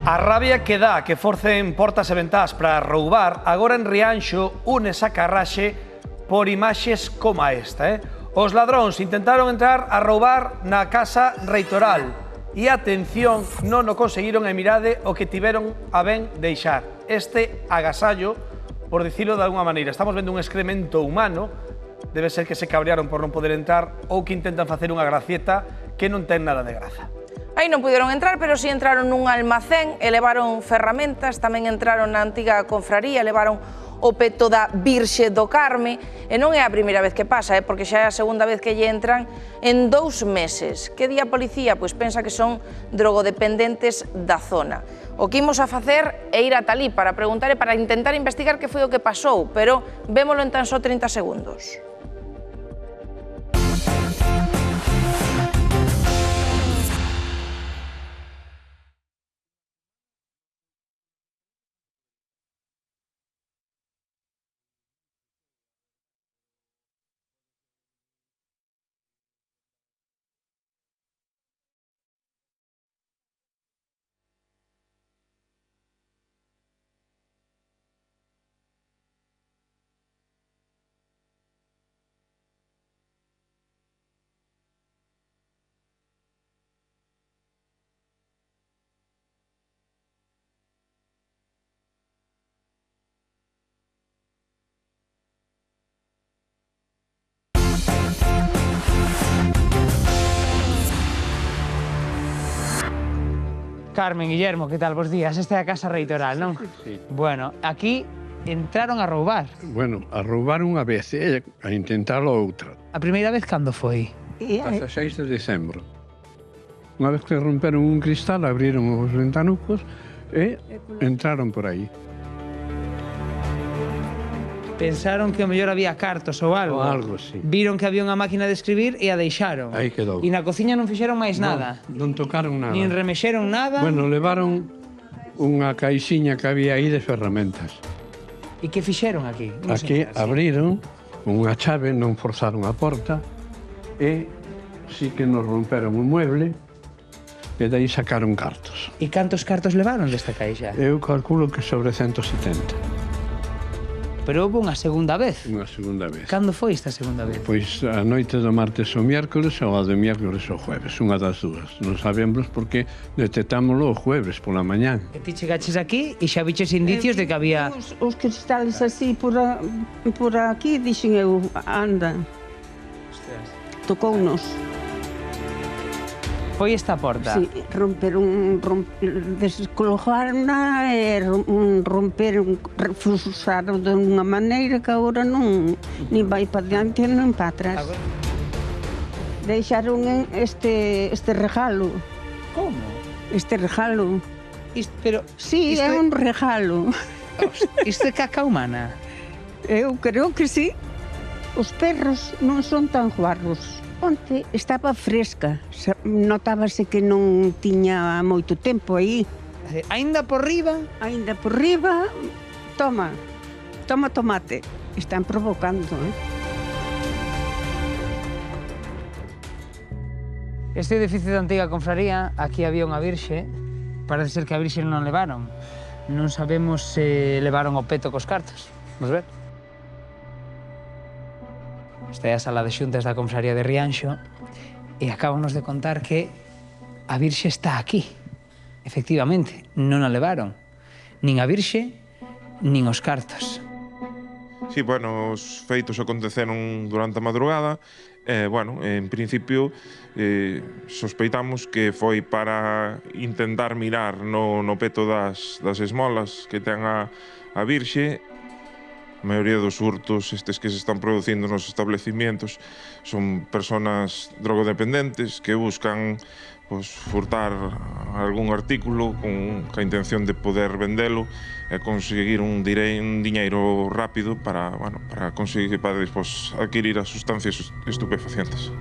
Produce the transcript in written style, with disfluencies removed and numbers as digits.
A rabia que dá que forcen portas e ventás para roubar, agora en Rianxo une esa carraxe por imaxes como esta. Os ladróns intentaron entrar a roubar na casa reitoral e, atención, non o conseguiron e mirade o que tiveron a ben deixar. Este agasallo, por dicilo de alguna maneira. Estamos vendo un excremento humano, debe ser que se cabrearon por non poder entrar ou que intentan facer unha gracieta que non ten nada de graza. Aí non puderon entrar, pero si entraron nun almacén e levaron ferramentas, tamén entraron na antiga confraría, levaron o peto da Virxe do Carme, e non é a primeira vez que pasa, porque xa é a segunda vez que lle entran en 2 meses. Que di a policía? Pois pensa que son drogodependentes da zona. O que imos a facer é ir ata alí para preguntar e para intentar investigar que foi o que pasou, pero vémolo en tan só 30 segundos. Carmen, Guillermo, que tal? Bos días. Esta é a casa reitoral, non? Sí. Bueno, aquí entraron a roubar. Bueno, a roubar unha vez e a intentalo outra. A primeira vez cando foi? A 6 de decembro. Unha vez que romperon un cristal, abriron os ventanucos e entraron por aí. Pensaron que o mellor había cartos ou algo. Ou algo, sí. Viron que había unha máquina de escribir e a deixaron. Aí quedou. E na cociña non fixeron máis nada. Non tocaron nada. Nin remexeron nada. Bueno, levaron unha caixiña que había aí de ferramentas. E que fixeron aquí? Aquí abriron unha chave, non forzaron a porta e sí que nos romperon un mueble e dai sacaron cartos. E cantos cartos levaron desta caixa? Eu calculo que sobre 170. Pero houve unha segunda vez. Unha segunda vez. Cando foi esta segunda vez? Pois a noite do martes ao miércoles ou a do miércoles ao jueves, unha das dúas. Non sabemos porque detectámoslo o jueves pola mañán. E ti chegaches aquí e xa viches indicios de que había... Os cristales así por aquí, dixen eu, anda, tocounos. Foi esta porta? Sí, descolojarna e romperon, refusaron de unha maneira que agora non, nin vai para diante nin para atrás. Deixaron este regalo. Como? Este regalo. Pero... Sí, é un regalo. Isto é caca humana? Eu creo que sí. Os perros non son tan guarros. Onte estaba fresca, notábase que non tiña moito tempo aí. Aínda por riba? Aínda por riba, toma tomate. Están provocando, Este edificio da antiga confraría, aquí había unha virxe. Parece ser que a virxe non levaron. Non sabemos se levaron o peto cos cartos. Vamos ver. Esta é a sala de xuntas da confraría de Rianxo e acábanos de contar que a Virxe está aquí. Efectivamente, non a levaron. Nin a Virxe, nin os cartos. Sí, bueno, os feitos aconteceron durante a madrugada. Bueno, en principio, sospeitamos que foi para intentar mirar no peto das esmolas que ten a Virxe. A maioría dos hurtos estes que se están producindo nos establecimientos son personas drogodependentes que buscan furtar algún artículo con a intención de poder vendelo e conseguir un diñeiro rápido para conseguir para despois adquirir as sustancias estupefacientes.